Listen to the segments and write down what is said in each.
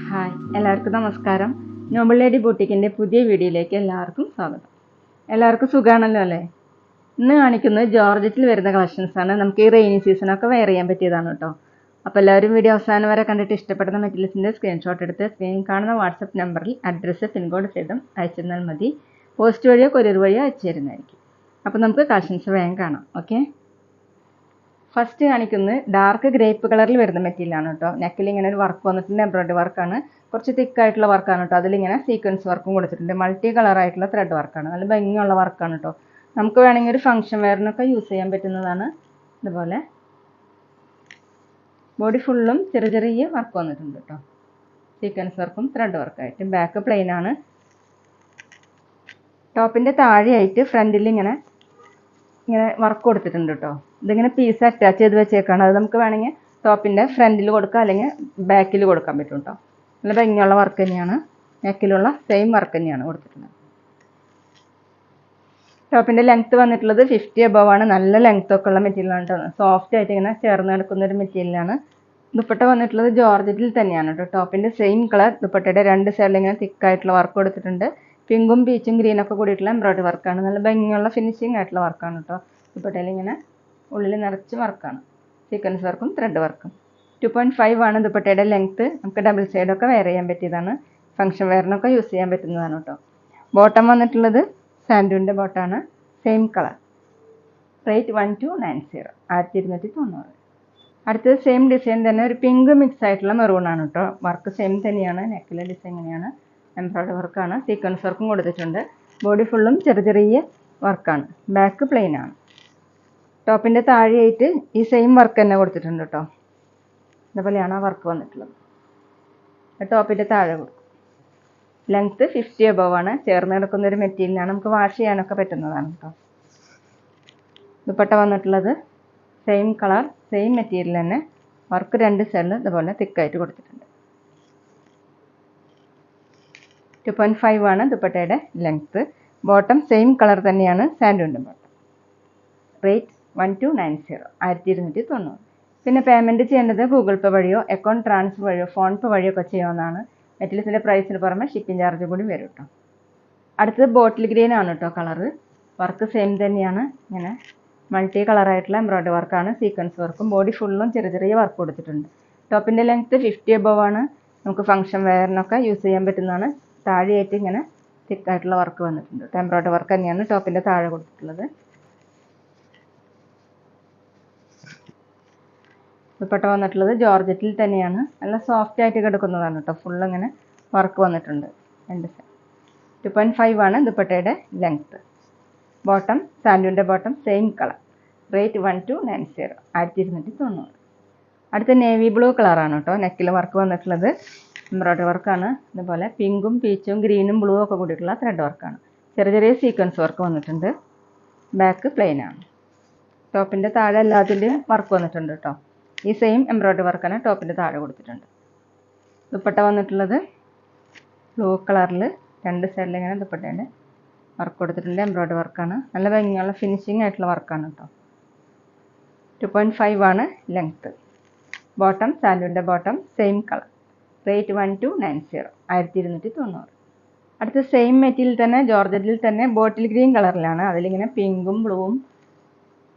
Hi, എല്ലാവർക്കും നമസ്കാരം. Noble lady ബൂട്ടിക്കിൻ്റെ പുതിയ വീഡിയോയിലേക്ക് എല്ലാവർക്കും സ്വാഗതം. എല്ലാവർക്കും സുഖമാണല്ലോ അല്ലേ? ഇന്ന് കാണിക്കുന്നത് ജോർജറ്റിൽ വരുന്ന കളക്ഷൻസാണ്. നമുക്ക് ഈ റെയിനി സീസണൊക്കെ വെയർ ചെയ്യാൻ പറ്റിയതാണ് കേട്ടോ. അപ്പോൾ എല്ലാവരും വീഡിയോ അവസാനം വരെ കണ്ടിട്ട് ഇഷ്ടപ്പെടുന്ന മെറ്റീരിയൽസിൻ്റെ സ്ക്രീൻഷോട്ട് എടുത്ത് സ്ക്രീനിൽ കാണുന്ന വാട്സപ്പ് നമ്പറിൽ അഡ്രസ്സ് പിൻകോഡ് സഹിതം അയച്ചു തന്നാൽ മതി. പോസ്റ്റ് വഴിയോ കൊറിയർ വഴിയോ അയച്ചു തരുന്നതായിരിക്കും. അപ്പോൾ നമുക്ക് കളക്ഷൻസ് വേഗം കാണാം. ഓക്കെ, ഫസ്റ്റ് കാണിക്കുന്നത് ഡാർക്ക് ഗ്രേപ്പ് കളറിൽ വരുന്ന മെറ്റീരിയലാണ് കേട്ടോ. നെക്കിൽ ഇങ്ങനെ ഒരു വർക്ക് വന്നിട്ടുണ്ട്, എംബ്രോയിഡറി വർക്കാണ്. കുറച്ച് തിക്കായിട്ടുള്ള വർക്കാണ് കേട്ടോ. അതിലിങ്ങനെ സീക്വൻസ് വർക്കും കൊടുത്തിട്ടുണ്ട്. മൾട്ടി കളറായിട്ടുള്ള ത്രെഡ് വർക്കാണ്. നല്ല ഭംഗിയുള്ള വർക്കാണ് കേട്ടോ. നമുക്ക് വേണമെങ്കിൽ ഒരു ഫംഗ്ഷൻ വെയറിനൊക്കെ യൂസ് ചെയ്യാൻ പറ്റുന്നതാണ്. ഇതുപോലെ ബോഡി ഫുള്ളും ചെറിയ ചെറിയ വർക്ക് വന്നിട്ടുണ്ട് കേട്ടോ. സീക്വൻസ് വർക്കും ത്രെഡ് വർക്കായിട്ട്. ബാക്ക് പ്ലെയിൻ ആണ്. ടോപ്പിൻ്റെ താഴെയായിട്ട് ഫ്രണ്ടിൽ ഇങ്ങനെ വർക്ക് കൊടുത്തിട്ടുണ്ട് കേട്ടോ. ഇതിങ്ങനെ പീസ് അറ്റാച്ച് ചെയ്ത് വെച്ചേക്കാണ്. അത് നമുക്ക് വേണമെങ്കിൽ ടോപ്പിൻ്റെ ഫ്രണ്ടിൽ കൊടുക്കാം, അല്ലെങ്കിൽ ബാക്കിൽ കൊടുക്കാൻ പറ്റും കേട്ടോ. നല്ല ഭംഗിയുള്ള വർക്ക് തന്നെയാണ്. നെക്കിലുള്ള സെയിം വർക്ക് തന്നെയാണ് കൊടുത്തിട്ടുള്ളത്. ടോപ്പിൻ്റെ ലെങ്ത്ത് വന്നിട്ടുള്ളത് 50 above ആണ്. നല്ല ലെങ്ത്ത് ഒക്കെ ഉള്ള മെറ്റീരിയലാണ് കേട്ടോ. സോഫ്റ്റ് ആയിട്ട് ഇങ്ങനെ ചേർന്ന് കിടക്കുന്ന ഒരു മെറ്റീരിയലാണ്. ദുപ്പട്ട വന്നിട്ടുള്ളത് ജോർജറ്റിൽ തന്നെയാണ് കേട്ടോ. ടോപ്പിൻ്റെ സെയിം കളർ ദുപ്പട്ടയുടെ രണ്ട് സൈഡിൽ ഇങ്ങനെ തിക്കായിട്ടുള്ള വർക്ക് കൊടുത്തിട്ടുണ്ട്. പിങ്കും പീച്ചും ഗ്രീനൊക്കെ കൂടിയിട്ടുള്ള എംബ്രോയിഡറി വർക്കാണ്. നല്ല ഭംഗിയുള്ള ഫിനിഷിംഗ് ആയിട്ടുള്ള വർക്കാണ് കേട്ടോ. ദുപ്പട്ടയിൽ ഇങ്ങനെ ഉള്ളിൽ നിറച്ച് വർക്കാണ്. സീക്വൻസ് വർക്കും ത്രെഡ് വർക്കും. 2.5 ആണ് ദുപ്പട്ടയുടെ ലെങ്ത്ത്. നമുക്ക് ഡബിൾ സൈഡൊക്കെ വെയർ ചെയ്യാൻ പറ്റിയതാണ്. ഫംഗ്ഷൻ വെയറിനൊക്കെ യൂസ് ചെയ്യാൻ പറ്റുന്നതാണ് കേട്ടോ. ബോട്ടം വന്നിട്ടുള്ളത് സാൻഡൂണിൻ്റെ ബോട്ടമാണ്. Same colour. റേറ്റ് 1290, 1290. അടുത്തത് സെയിം ഡിസൈൻ തന്നെ ഒരു പിങ്ക് മിക്സ് ആയിട്ടുള്ള മെറൂണാണ് കേട്ടോ. വർക്ക് സെയിം തന്നെയാണ്. നെക്കിലെ ഡിസൈൻ ഇങ്ങനെയാണ്. എംബ്രോയിഡറി വർക്കാണ്. സീക്വൻസ് വർക്കും കൊടുത്തിട്ടുണ്ട്. ബോഡി ഫുള്ളും ചെറിയ ചെറിയ വർക്കാണ്. ബാക്ക് പ്ലെയിൻ ആണ്. ടോപ്പിൻ്റെ താഴെയായിട്ട് ഈ സെയിം വർക്ക് തന്നെ കൊടുത്തിട്ടുണ്ട് കേട്ടോ. ഇതുപോലെയാണ് ആ വർക്ക് വന്നിട്ടുള്ളത്. ടോപ്പിൻ്റെ താഴെ കൊടുക്കും. ലെങ്ത്ത് 50 above ആണ്. ചേർന്ന് കിടക്കുന്ന ഒരു മെറ്റീരിയലാണ്. നമുക്ക് വാഷ് ചെയ്യാനൊക്കെ പറ്റുന്നതാണ് കേട്ടോ. ദുപ്പട്ട വന്നിട്ടുള്ളത് സെയിം കളർ സെയിം മെറ്റീരിയൽ തന്നെ. വർക്ക് രണ്ട് സൈഡിൽ ഇതുപോലെ തിക്കായിട്ട് കൊടുത്തിട്ടുണ്ട്. 2.5 ആണ് ദുപ്പട്ടയുടെ ലെങ്ത്ത്. ബോട്ടം സെയിം കളർ തന്നെയാണ്. സാൻഡൂണിൻ്റെ ബോട്ടം. റേറ്റ് 1290, 1290. പിന്നെ പേയ്മെൻറ്റ് ചെയ്യേണ്ടത് ഗൂഗിൾ പേ വഴിയോ അക്കൗണ്ട് ട്രാൻസ്ഫർ വഴിയോ ഫോൺ പേ വഴിയോ ഒക്കെ ചെയ്യാവുന്നതാണ്. മെറ്റീരിയൽസിൻ്റെ പ്രൈസിന് പുറമെ ഷിപ്പിംഗ് ചാർജ് കൂടി വരും കേട്ടോ. അടുത്തത് ബോട്ടിൽ ഗ്രീൻ ആണ് കേട്ടോ കളറ്. വർക്ക് സെയിം തന്നെയാണ്. ഇങ്ങനെ മൾട്ടി കളറായിട്ടുള്ള എംബ്രോയിഡറി വർക്കാണ്. സീക്വൻസ് വർക്കും ബോഡി ഫുള്ളും ചെറിയ ചെറിയ വർക്ക് കൊടുത്തിട്ടുണ്ട്. ടോപ്പിൻ്റെ ലെങ്ത്ത് 50 above ആണ്. നമുക്ക് ഫംഗ്ഷൻ വെയറിനൊക്കെ യൂസ് ചെയ്യാൻ പറ്റുന്നതാണ്. താഴെയായിട്ട് ഇങ്ങനെ തിക്കായിട്ടുള്ള വർക്ക് വന്നിട്ടുണ്ട്. എംബ്രോയിഡറി വർക്ക് തന്നെയാണ് ടോപ്പിൻ്റെ താഴെ കൊടുത്തിട്ടുള്ളത്. ദുപ്പട്ട വന്നിട്ടുള്ളത് ജോർജറ്റിൽ തന്നെയാണ്. നല്ല സോഫ്റ്റ് ആയിട്ട് കിടക്കുന്നതാണ് കേട്ടോ. ഫുൾ ഇങ്ങനെ വർക്ക് വന്നിട്ടുണ്ട് രണ്ട് സൈഡ്. 2.5 ആണ് ദുപ്പട്ടയുടെ ലെങ്ത്ത്. ബോട്ടം സാൻഡൂണിൻ്റെ ബോട്ടം സെയിം കളർ. റേറ്റ് 1290, 1290. അടുത്ത നേവി ബ്ലൂ കളറാണ് കേട്ടോ. നെക്കിൽ വർക്ക് വന്നിട്ടുള്ളത് എംബ്രോയിഡറി വർക്കാണ്. ഇതുപോലെ പിങ്കും പീച്ചും ഗ്രീനും ബ്ലൂ ഒക്കെ കൂടിയിട്ടുള്ള ത്രെഡ് വർക്കാണ്. ചെറിയ ചെറിയ സീക്വൻസ് വർക്ക് വന്നിട്ടുണ്ട്. ബാക്ക് പ്ലെയിൻ ആണ്. ടോപ്പിൻ്റെ താഴെ എല്ലാത്തിൻ്റെയും വർക്ക് വന്നിട്ടുണ്ട് കേട്ടോ. ഈ സെയിം എംബ്രോയിഡറി വർക്കാണ് ടോപ്പിൻ്റെ താഴെ കൊടുത്തിട്ടുണ്ട്. ദുപ്പട്ട വന്നിട്ടുള്ളത് ബ്ലൂ കളറിൽ രണ്ട് സൈഡിൽ ഇങ്ങനെ ദുപ്പട്ടേൻ്റെ വർക്ക് കൊടുത്തിട്ടുണ്ട്. എംബ്രോയിഡറി വർക്കാണ്. നല്ല ഭംഗിയുള്ള ഫിനിഷിംഗ് ആയിട്ടുള്ള വർക്കാണ് കേട്ടോ. 2.5 ആണ് ലെങ്ത്ത്. ബോട്ടം സാൻഡൂണിൻ്റെ ബോട്ടം സെയിം കളർ. റേറ്റ് 1290, 1290. അടുത്ത സെയിം മെറ്റീരിയൽ തന്നെ ജോർജറ്റിൽ തന്നെ ബോട്ടിൽ ഗ്രീൻ കളറിലാണ്. അതിലിങ്ങനെ പിങ്കും ബ്ലൂവും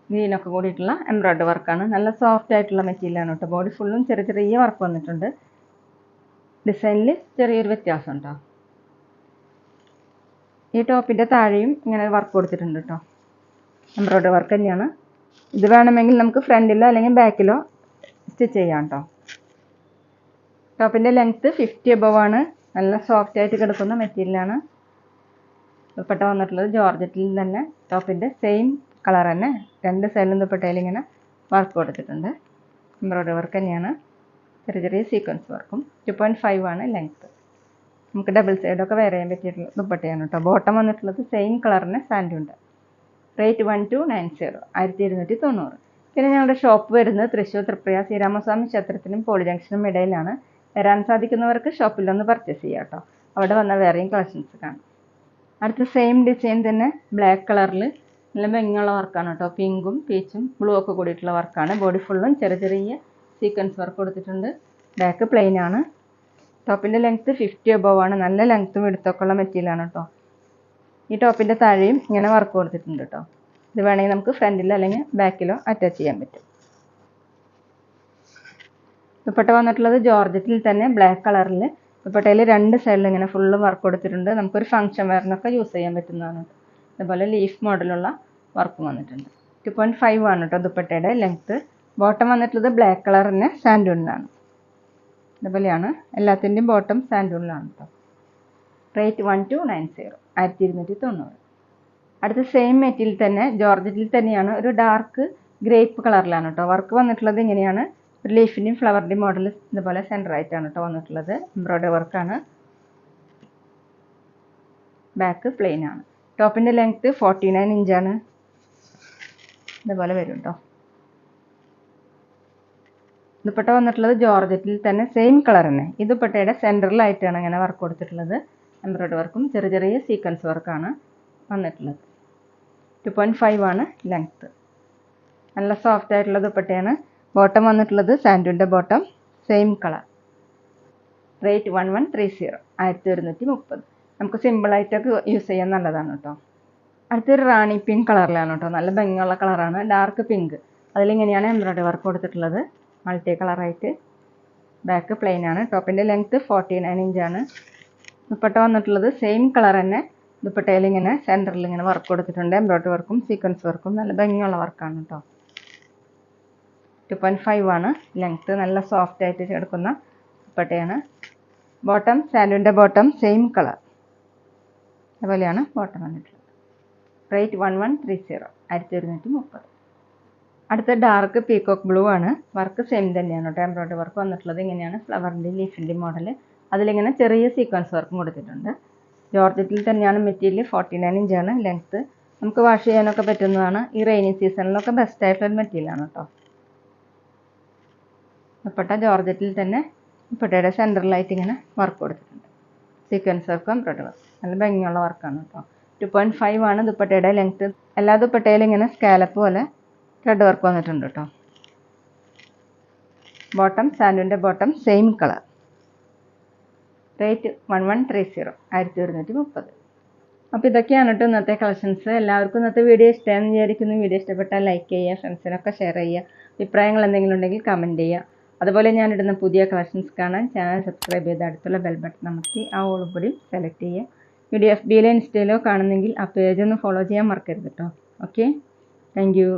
ഗ്രീനൊക്കെ കൂടിയിട്ടുള്ള എംബ്രോയിഡറി വർക്കാണ്. നല്ല സോഫ്റ്റ് ആയിട്ടുള്ള മെറ്റീരിയലാണ് കേട്ടോ. ബോഡി ഫുള്ളും ചെറിയ ചെറിയ വർക്ക് വന്നിട്ടുണ്ട്. ഡിസൈനിൽ ചെറിയൊരു വ്യത്യാസം ഉണ്ടോ. ഈ ടോപ്പിൻ്റെ താഴെയും ഇങ്ങനെ വർക്ക് കൊടുത്തിട്ടുണ്ട് കേട്ടോ. എംബ്രോയിഡറി വർക്ക് തന്നെയാണ്. ഇത് വേണമെങ്കിൽ നമുക്ക് ഫ്രണ്ടിലോ അല്ലെങ്കിൽ ബാക്കിലോ സ്റ്റിച്ച് ചെയ്യാം കേട്ടോ. ടോപ്പിൻ്റെ ലെങ്ത്ത് 50 above ആണ്. നല്ല സോഫ്റ്റ് ആയിട്ട് കിടക്കുന്ന മെറ്റീരിയലാണ്. ദുപ്പട്ട വന്നിട്ടുള്ളത് ജോർജറ്റിൽ തന്നെ. ടോപ്പിൻ്റെ സെയിം കളർ തന്നെ. രണ്ട് സൈഡിലും ദുപ്പട്ടയിൽ ഇങ്ങനെ വർക്ക് കൊടുത്തിട്ടുണ്ട്. എംബ്രോയിഡറി വർക്ക് തന്നെയാണ്. ചെറിയ ചെറിയ സീക്വൻസ് വർക്കും. 2.5 ആണ് ലെങ്ത്ത്. നമുക്ക് ഡബിൾ സൈഡൊക്കെ വെയർ ചെയ്യാൻ പറ്റിയിട്ടുള്ള ദുപ്പട്ടയാണ് കേട്ടോ. ബോട്ടം വന്നിട്ടുള്ളത് സെയിം കളറിന് സാൻഡൂണ്ട്. റേറ്റ് 1290, 1290. പിന്നെ ഞങ്ങളുടെ ഷോപ്പ് വരുന്നത് തൃശ്ശൂർ തൃപ്രയ ശ്രീരാമസ്വാമി ക്ഷേത്രത്തിനും പോളി ജംഗ്ഷനും ഇടയിലാണ്. വരാൻ സാധിക്കുന്നവർക്ക് ഷോപ്പിലൊന്ന് പർച്ചേസ് ചെയ്യാം കേട്ടോ. അവിടെ വന്നാൽ വേറെയും കളക്ഷൻസ് കാണാം. അടുത്ത സെയിം ഡിസൈൻ തന്നെ ബ്ലാക്ക് കളറിൽ നല്ല ഭംഗിയുള്ള വർക്കാണ് കേട്ടോ. പിങ്കും പീച്ചും ബ്ലൂ ഒക്കെ കൂടിയിട്ടുള്ള വർക്കാണ്. ബോഡി ഫുള്ളും ചെറിയ ചെറിയ സീക്വൻസ് വർക്ക് കൊടുത്തിട്ടുണ്ട്. ബാക്ക് പ്ലെയിൻ ആണ്. ടോപ്പിൻ്റെ ലെങ്ത്ത് 50 above ആണ്. നല്ല ലെങ്ത്തും എടുത്തൊക്കെ ഉള്ള മെറ്റീരിയലാണ് കേട്ടോ. ഈ ടോപ്പിൻ്റെ താഴെയും ഇങ്ങനെ വർക്ക് കൊടുത്തിട്ടുണ്ട് കേട്ടോ. ഇത് വേണമെങ്കിൽ നമുക്ക് ഫ്രണ്ടിലോ അല്ലെങ്കിൽ ബാക്കിലോ അറ്റാച്ച് ചെയ്യാൻ പറ്റും. ദുപ്പട്ട വന്നിട്ടുള്ളത് ജോർജറ്റിൽ തന്നെ ബ്ലാക്ക് കളറിൽ. ദുപ്പട്ടയിൽ രണ്ട് സൈഡിൽ ഇങ്ങനെ ഫുള്ള് വർക്ക് കൊടുത്തിട്ടുണ്ട്. നമുക്കൊരു ഫംഗ്ഷൻ വെയറിനൊക്കെ യൂസ് ചെയ്യാൻ പറ്റുന്നതാണ്. അതുപോലെ ലീഫ് മോഡലുള്ള വർക്കും വന്നിട്ടുണ്ട്. 2.5 ആണ് കേട്ടോ ദുപ്പട്ടയുടെ ലെങ്ത്ത്. ബോട്ടം വന്നിട്ടുള്ളത് ബ്ലാക്ക് കളർ തന്നെ സാൻഡൂണിലാണ്. ഇതുപോലെയാണ് എല്ലാത്തിൻ്റെയും ബോട്ടം സാൻഡൂണിലാണ് കേട്ടോ. റേറ്റ് 1290, 1290. അടുത്ത സെയിം മെറ്റീരിയൽ തന്നെ ജോർജറ്റിൽ തന്നെയാണ്. ഒരു ഡാർക്ക് ഗ്രേപ്പ് കളറിലാണ് കേട്ടോ. വർക്ക് വന്നിട്ടുള്ളത് ഇങ്ങനെയാണ്. ഒരു ലീഫിൻ്റെയും ഫ്ലവറിൻ്റെയും മോഡൽ ഇതുപോലെ സെൻറ്റർ ആയിട്ടാണ് കേട്ടോ വന്നിട്ടുള്ളത്. എംബ്രോയ്ഡറി വർക്കാണ്. ബാക്ക് പ്ലെയിൻ ആണ്. ടോപ്പിൻ്റെ ലെങ്ത്ത് 49 ഇഞ്ചാണ്. ഇതുപോലെ വരും കേട്ടോ. ദുപ്പട്ട വന്നിട്ടുള്ളത് ജോർജറ്റിൽ തന്നെ സെയിം കളർ തന്നെ. ഈ ദുപ്പട്ടയുടെ സെൻറ്ററിലായിട്ടാണ് ഇങ്ങനെ വർക്ക് കൊടുത്തിട്ടുള്ളത്. എംബ്രോയ്ഡറി വർക്കും ചെറിയ ചെറിയ സീക്വൻസ് വർക്കാണ് വന്നിട്ടുള്ളത്. 2.5 ആണ് ലെങ്ത്ത്. നല്ല സോഫ്റ്റ് ആയിട്ടുള്ള ദുപ്പട്ടയാണ്. ബോട്ടം വന്നിട്ടുള്ളത് സാൻഡൂണിൻ്റെ ബോട്ടം സെയിം കളർ. റേറ്റ് 1130, 1130. നമുക്ക് സിമ്പിളായിട്ടൊക്കെ യൂസ് ചെയ്യാൻ നല്ലതാണ് കേട്ടോ. അടുത്തൊരു റാണി പിങ്ക് കളറിലാണ് കേട്ടോ. നല്ല ഭംഗിയുള്ള കളറാണ്. Dark pink. അതിലിങ്ങനെയാണ് എംബ്രോയ്ഡറി വർക്ക് കൊടുത്തിട്ടുള്ളത്. മൾട്ടി കളറായിട്ട്. ബാക്ക് പ്ലെയിൻ ആണ്. ടോപ്പിൻ്റെ ലെങ്ത്ത് 49 ഇഞ്ചാണ്. ദുപ്പട്ട വന്നിട്ടുള്ളത് സെയിം കളർ തന്നെ. ദുപ്പട്ടയിൽ ഇങ്ങനെ സെൻറ്ററിൽ ഇങ്ങനെ വർക്ക് കൊടുത്തിട്ടുണ്ട്. എംബ്രോയ്ഡറി വർക്കും സീക്വൻസ് വർക്കും നല്ല ഭംഗിയുള്ള വർക്കാണ് കേട്ടോ. 2.5 ആണ് ലെങ്ത്ത്. നല്ല സോഫ്റ്റ് ആയിട്ട് കിടക്കുന്ന ദുപ്പട്ടയാണ്. ബോട്ടം സാൻഡൂണിൻ്റെ ബോട്ടം സെയിം കളർ. അതുപോലെയാണ് ബോട്ടം വന്നിട്ടുള്ളത്. റേറ്റ് 1130, 1130. അടുത്ത ഡാർക്ക് പീകോക്ക് ബ്ലൂ ആണ്. വർക്ക് സെയിം തന്നെയാണ് കേട്ടോ. എംബ്രോയ്ഡറി വർക്ക് വന്നിട്ടുള്ളത് ഇങ്ങനെയാണ്. ഫ്ലവറിൻ്റെയും ലീഫിൻ്റെയും മോഡൽ. അതിലിങ്ങനെ ചെറിയ സീക്വൻസ് വർക്കും കൊടുത്തിട്ടുണ്ട്. ജോർജറ്റിൽ തന്നെയാണ് മെറ്റീരിയൽ. 49 ഇഞ്ചാണ് ലെങ്ത്ത്. നമുക്ക് വാഷ് ചെയ്യാനൊക്കെ പറ്റുന്നതാണ്. ഈ റെയിനി സീസണിലൊക്കെ ബെസ്റ്റ് ആയിട്ടുള്ള മെറ്റീരിയലാണ് കേട്ടോ. ദുപ്പട്ട ജോർജറ്റിൽ തന്നെ ദുപ്പട്ടയുടെ സെൻറ്ററിലായിട്ട് ഇങ്ങനെ വർക്ക് കൊടുത്തിട്ടുണ്ട്. സീക്വൻസ് വർക്കും എംബ്രോയ്ഡറി വർക്ക് നല്ല ഭംഗിയുള്ള വർക്കാണ് കേട്ടോ. 2.5 ആണ് ദുപ്പട്ടയുടെ ലെങ്ത്ത്. എല്ലാ ദുപ്പട്ടയിലും ഇങ്ങനെ സ്കാലപ്പ് പോലെ ത്രെഡ് വർക്ക് വന്നിട്ടുണ്ട് കേട്ടോ. ബോട്ടം സാൻഡൂണിൻ്റെ ബോട്ടം സെയിം കളർ. റേറ്റ് 1130, 1130. അപ്പോൾ ഇതൊക്കെയാണ് കേട്ടോ ഇന്നത്തെ കളക്ഷൻസ്. എല്ലാവർക്കും ഇന്നത്തെ വീഡിയോ ഇഷ്ടമാണെന്ന് വിചാരിക്കുന്നു. വീഡിയോ ഇഷ്ടപ്പെട്ടാൽ ലൈക്ക് ചെയ്യുക, ഫ്രണ്ട്സിനൊക്കെ ഷെയർ ചെയ്യുക. അഭിപ്രായങ്ങൾ എന്തെങ്കിലും ഉണ്ടെങ്കിൽ കമൻറ്റ് ചെയ്യുക. അതുപോലെ ഞാനിടുന്ന പുതിയ കളക്ഷൻസ് കാണാൻ ചാനൽ സബ്സ്ക്രൈബ് ചെയ്ത് അടുത്തുള്ള ബെൽ ബട്ടൺ അമർത്തി ആ ഓളും കൂടി സെലക്ട് ചെയ്യുക. വീഡിയോ FBയിലോ ഇൻസ്റ്റയിലോ കാണുന്നെങ്കിൽ ആ പേജ് ഒന്ന് ഫോളോ ചെയ്യാൻ മറക്കരുത് കേട്ടോ. Okay, thank you.